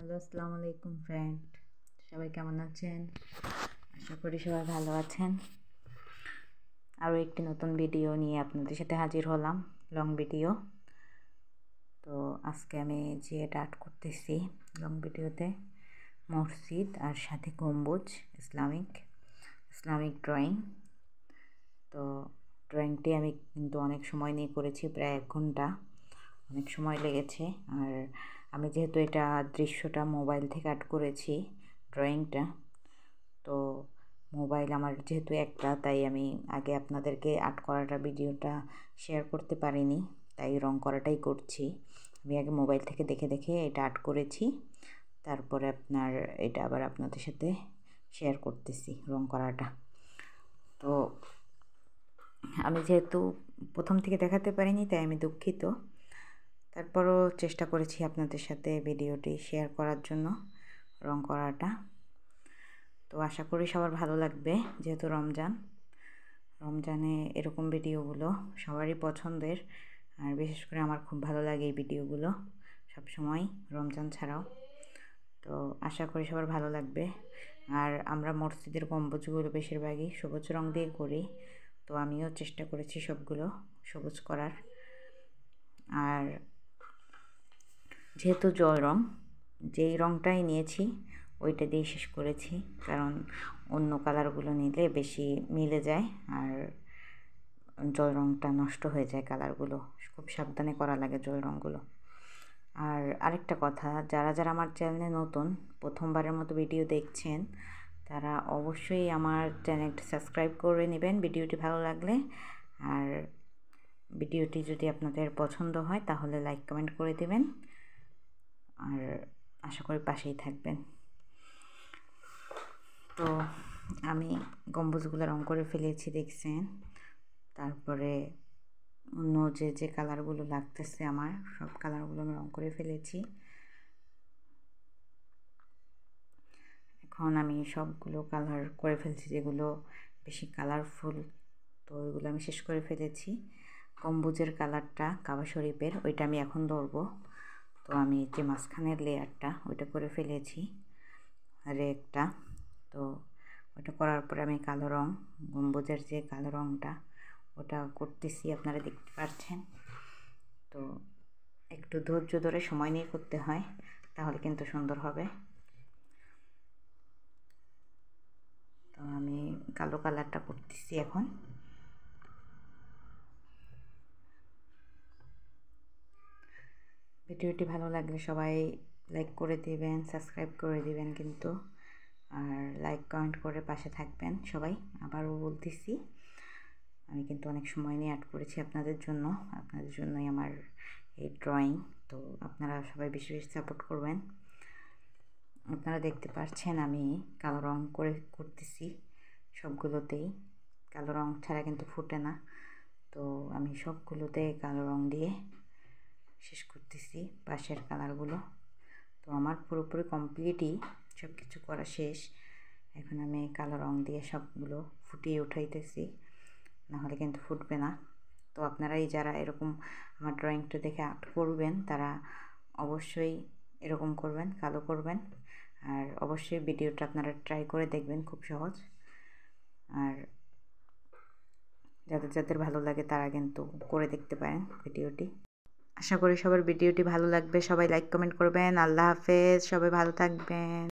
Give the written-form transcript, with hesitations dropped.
Hello, আসসালামু আলাইকুম friend. সবাই কেমন আছেন? আশা করি সবাই ভালো আছেন। আরও একটি নতুন ভিডিও নিয়ে আপনাদের সাথে হাজির হলাম, লং ভিডিও। তো আজকে আমি যে এটা আর্ট করতেছি লং ভিডিওতে মসজিদ আর সাথে গম্বুজ, ইসলামিক ড্রয়িং। তো ড্রয়িংটি আমি কিন্তু অনেক সময় নিয়ে করেছি, প্রায় 1 ঘন্টা, অনেক সময় লেগেছে। আর আমি যেহেতু এটা দৃশ্যটা মোবাইল থেকে আর্ট করেছি ড্রয়িংটা, তো মোবাইল আমার যেহেতু একটা, তাই আমি আগে আপনাদেরকে আর্ট করাটা ভিডিওটা শেয়ার করতে পারিনি, তাই রং করাটাই করছি। আমি আগে মোবাইল থেকে দেখে দেখে এটা আর্ট করেছি, তারপরে এটা আবার আপনাদের সাথে শেয়ার করতেছি রং করাটা। তো আমি যেহেতু প্রথম থেকে দেখাতে পারিনি, তাই আমি দুঃখিত। তারপরও চেষ্টা করেছি আপনাদের সাথে ভিডিওটি শেয়ার করার জন্য রং করাটা। তো আশা করি সবার ভালো লাগবে, যেহেতু রমজানে এরকম ভিডিওগুলো সবারই পছন্দের। আর বিশেষ করে আমার খুব ভালো লাগে এই ভিডিওগুলো সবসময়, রমজান ছাড়াও। তো আশা করি সবার ভালো লাগবে। আর আমরা মসজিদের গম্বুজগুলো বেশিরভাগই সবুজ রং দিয়ে করি, তো আমিও চেষ্টা করেছি সবগুলো সবুজ করার। আর যেহেতু জল রং, যেই রংটাই নিয়েছি ওইটা দিয়ে শেষ করেছি, কারণ অন্য কালারগুলো নিলে বেশি মিলে যায় আর জল রংটা নষ্ট হয়ে যায়। কালারগুলো খুব সাবধানে করা লাগে, জল রঙগুলো। আর আরেকটা কথা, যারা আমার চ্যানেলে নতুন, প্রথমবারের মতো ভিডিও দেখছেন, তারা অবশ্যই আমার চ্যানেলটি সাবস্ক্রাইব করে নেবেন ভিডিওটি ভালো লাগলে। আর ভিডিওটি যদি আপনাদের পছন্দ হয় তাহলে লাইক কমেন্ট করে দেবেন। আর আশা করি পাশেই থাকবেন। তো আমি গম্বুজগুলো রং করে ফেলেছি, দেখছেন। তারপরে অন্য যে কালারগুলো লাগতেছে আমার, সব কালারগুলো আমি রং করে ফেলেছি। এখন আমি সবগুলো কালার করে ফেলছি, যেগুলো বেশি কালারফুল, তো ওইগুলো আমি শেষ করে ফেলেছি। গম্বুজের কালারটা কাবা শরীফের, ওইটা আমি এখন ধরবো। তো আমি যে মাঝখানের লেয়ারটা ওইটা করে ফেলেছি একটা। তো ওটা করার পরে আমি কালো রং, গম্বুজের যে কালো রংটা ওটা করতেছি, আপনারা দেখতে পাচ্ছেন। তো একটু ধৈর্য ধরে সময় নিয়ে করতে হয়, তাহলে কিন্তু সুন্দর হবে। তো আমি কালো কালারটা করতেছি এখন। ভিডিওটি ভালো লাগলে সবাই লাইক করে দিবেন, সাবস্ক্রাইব করে দিবেন কিন্তু। আর লাইক কমেন্ট করে পাশে থাকবেন সবাই। আবারও বলতেছি, আমি কিন্তু অনেক সময় নিয়ে আর্ট করেছি আপনাদের জন্যই আমার এই ড্রয়িং। তো আপনারা সবাই বেশি বেশি সাপোর্ট করবেন। আপনারা দেখতে পাচ্ছেন আমি কালো রং করতেছি সবগুলোতেই। কালো রং ছাড়া কিন্তু ফুটে না, তো আমি সবগুলোতে কালো রং দিয়ে শেষ করতেছি পাশের কালারগুলো। তো আমার পুরোপুরি কমপ্লিটই, সব কিছু করা শেষ। এখন আমি কালো রং দিয়ে সবগুলো ফুটিয়ে উঠাইতেছি, নাহলে কিন্তু ফুটবে না। তো আপনারাই যারা এরকম আমার ড্রয়িংটা দেখে আর্ট করবেন, তারা অবশ্যই এরকম করবেন, কালো করবেন। আর অবশ্যই ভিডিওটা আপনারা ট্রাই করে দেখবেন, খুব সহজ। আর যাদের ভালো লাগে তারা কিন্তু করে দেখতে পারেন ভিডিওটি। আশা করি সবার ভিডিওটি ভালো লাগবে। সবাই লাইক কমেন্ট করবেন। আল্লাহ হাফেজ, সবাই ভালো থাকবেন।